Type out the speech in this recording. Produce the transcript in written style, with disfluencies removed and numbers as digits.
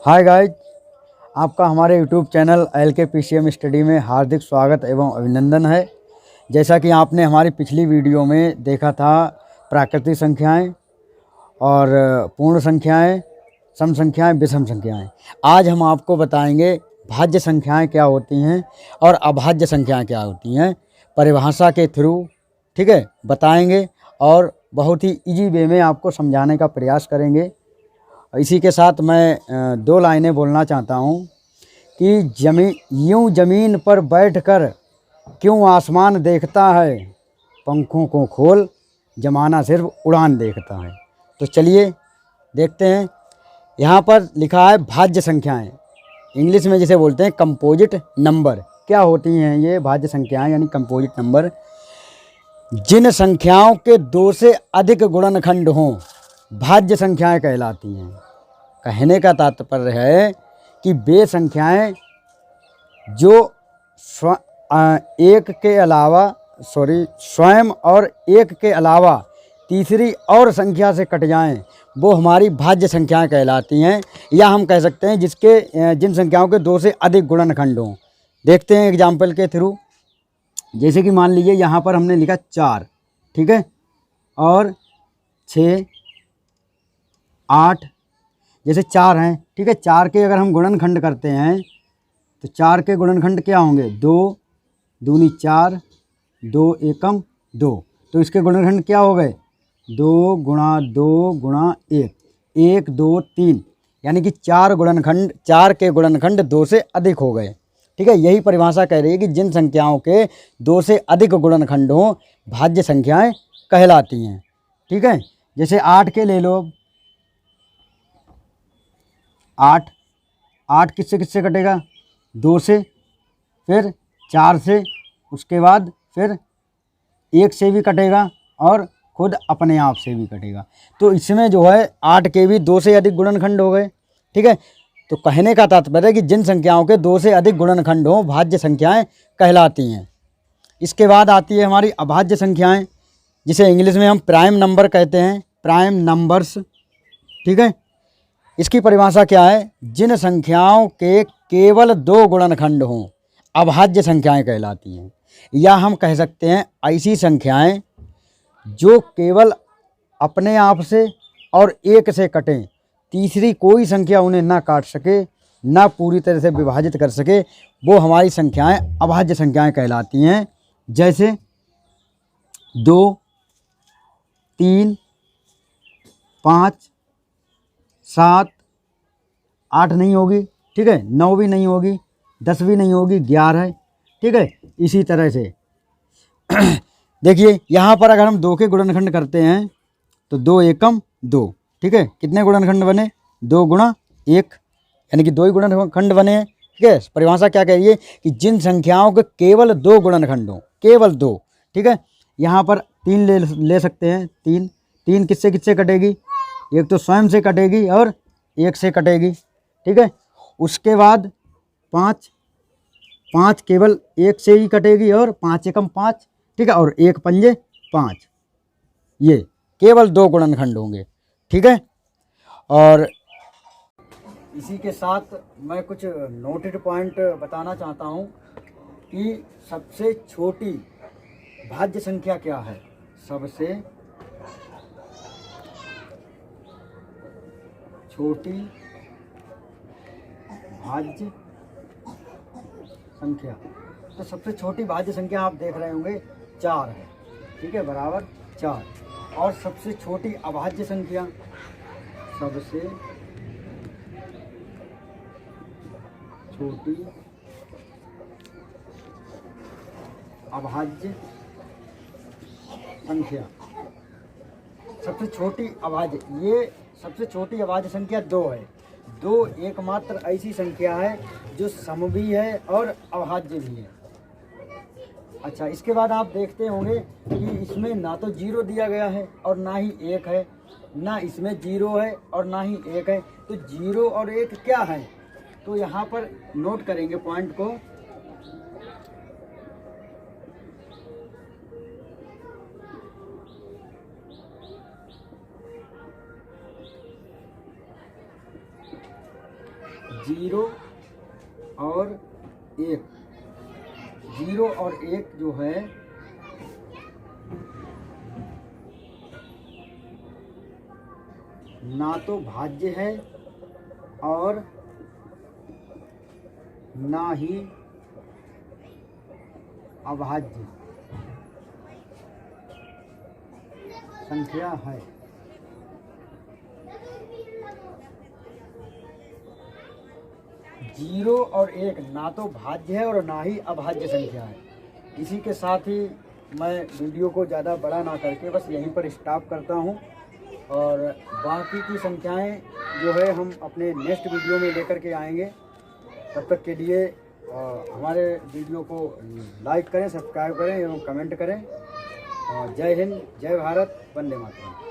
Hi guys, आपका हमारे YouTube channel LK PCM study में हार्दिक स्वागत एवं अभिनंदन है। जैसा कि आपने हमारी पिछली वीडियो में देखा था प्राकृतिक संख्याएं और पूर्ण संख्याएं, सम संख्याएं, विषम संख्याएं। आज हम आपको बताएंगे भाज्य संख्याएं क्या होती हैं और अभाज्य संख्याएं क्या होती हैं, परिभाषा के थ्रू, ठीक है, बताएंगे और बहुत ही इजी वे में आपको समझाने का प्रयास करेंगे। इसी के साथ मैं दो लाइनें बोलना चाहता हूँ कि ज़मीन पर बैठकर क्यों आसमान देखता है, पंखों को खोल जमाना सिर्फ उड़ान देखता है। तो चलिए देखते हैं। यहाँ पर लिखा है भाज्य संख्याएं, इंग्लिश में जिसे बोलते हैं कंपोजिट नंबर। क्या होती हैं ये भाज्य संख्याएं यानी कंपोजिट नंबर? जिन संख्याओं के दो से अधिक गुणनखंड हों भाज्य संख्याएं कहलाती हैं। कहने का तात्पर्य है कि वे संख्याएं जो स्वयं और एक के अलावा तीसरी और संख्या से कट जाएं, वो हमारी भाज्य संख्याएं कहलाती हैं। या हम कह सकते हैं जिन संख्याओं के दो से अधिक गुणनखंड हों। देखते हैं एग्जाम्पल के थ्रू। जैसे कि मान लीजिए यहाँ पर हमने लिखा 4, ठीक है, और 6, 8, जैसे 4 हैं, ठीक है। 4 के अगर हम गुणनखंड करते हैं तो 4 के गुणनखंड क्या होंगे? 2 दूनी 4, 2 एकम 2। तो इसके गुणनखंड क्या हो गए? 2 गुणा 2 गुणा 1, 1 2 3, यानी कि 4 के गुणनखंड 2 से अधिक हो गए, ठीक है। यही परिभाषा कह रही है कि जिन संख्याओं के 2 से अधिक गुणनखंड हों भाज्य संख्याएं कहलाती हैं, ठीक है। जैसे 8 के ले लो। 8 किससे कटेगा? 2 से, फिर 4 से, उसके बाद फिर 1 से भी कटेगा और खुद अपने आप से भी कटेगा। तो इसमें जो है 8 के भी 2 से अधिक गुणनखंड हो गए, ठीक है। तो कहने का तात्पर्य है कि जिन संख्याओं के 2 से अधिक गुणनखंड हों भाज्य संख्याएं कहलाती हैं। इसके बाद आती है हमारी अभाज्य संख्याएं, जिसे इंग्लिश में हम प्राइम नंबर कहते हैं, प्राइम नंबर्स, ठीक है। इसकी परिभाषा क्या है? जिन संख्याओं के केवल 2 गुणनखंड हों अभाज्य संख्याएं कहलाती हैं। या हम कह सकते हैं ऐसी संख्याएं जो केवल अपने आप से और 1 से कटें, तीसरी कोई संख्या उन्हें ना काट सके, ना पूरी तरह से विभाजित कर सके, वो हमारी संख्याएं अभाज्य संख्याएं कहलाती हैं। जैसे 2, 3, 5, 7, 8 नहीं होगी, ठीक है, 9 भी नहीं होगी, 10 भी नहीं होगी, 11, ठीक है। इसी तरह से देखिए यहाँ पर अगर हम 2 के गुणनखंड करते हैं तो 2 एकम 2, ठीक है। कितने गुणनखंड बने? 2 गुणा 1, यानी कि 2 ही गुणनखंड बने हैं, ठीक है। परिभाषा क्या कह रही है कि जिन संख्याओं के केवल 2 गुणनखंड हों, केवल 2, ठीक है। यहाँ पर 3 ले सकते हैं। 3 किससे कटेगी? एक तो स्वयं से कटेगी और 1 से कटेगी, ठीक है। उसके बाद 5 केवल 1 से ही कटेगी और 5 एकम 5, ठीक है, और 1 पंजे 5, ये केवल 2 गुणनखंड होंगे, ठीक है। और इसी के साथ मैं कुछ नोटेड पॉइंट बताना चाहता हूँ कि सबसे छोटी भाज्य संख्या क्या है। सबसे छोटी भाज्य संख्या, तो सबसे छोटी भाज्य संख्या आप देख रहे होंगे 4 है, ठीक है, बराबर 4। और सबसे छोटी अभाज्य संख्या, सबसे छोटी अभाज्य संख्या, सबसे छोटी अभाज्य, ये सबसे छोटी अभाज्य संख्या 2 है। 2 एकमात्र ऐसी संख्या है जो सम भी है और अभाज्य भी है। अच्छा, इसके बाद आप देखते होंगे कि इसमें ना तो 0 दिया गया है और ना ही 1 है, ना इसमें 0 है और ना ही 1 है। तो 0 और 1 क्या है? तो यहाँ पर नोट करेंगे पॉइंट को। 0 और 1, 0 और 1 जो है ना तो भाज्य है और ना ही अभाज्य संख्या है। जीरो और 1 ना तो भाज्य है और ना ही अभाज्य संख्या है। इसी के साथ ही मैं वीडियो को ज़्यादा बड़ा ना करके बस यहीं पर स्टॉप करता हूँ, और बाकी की संख्याएं जो है हम अपने नेक्स्ट वीडियो में लेकर के आएंगे। तब तक के लिए हमारे वीडियो को लाइक करें, सब्सक्राइब करें एवं कमेंट करें। जय हिंद, जय भारत, वंदे मातरम।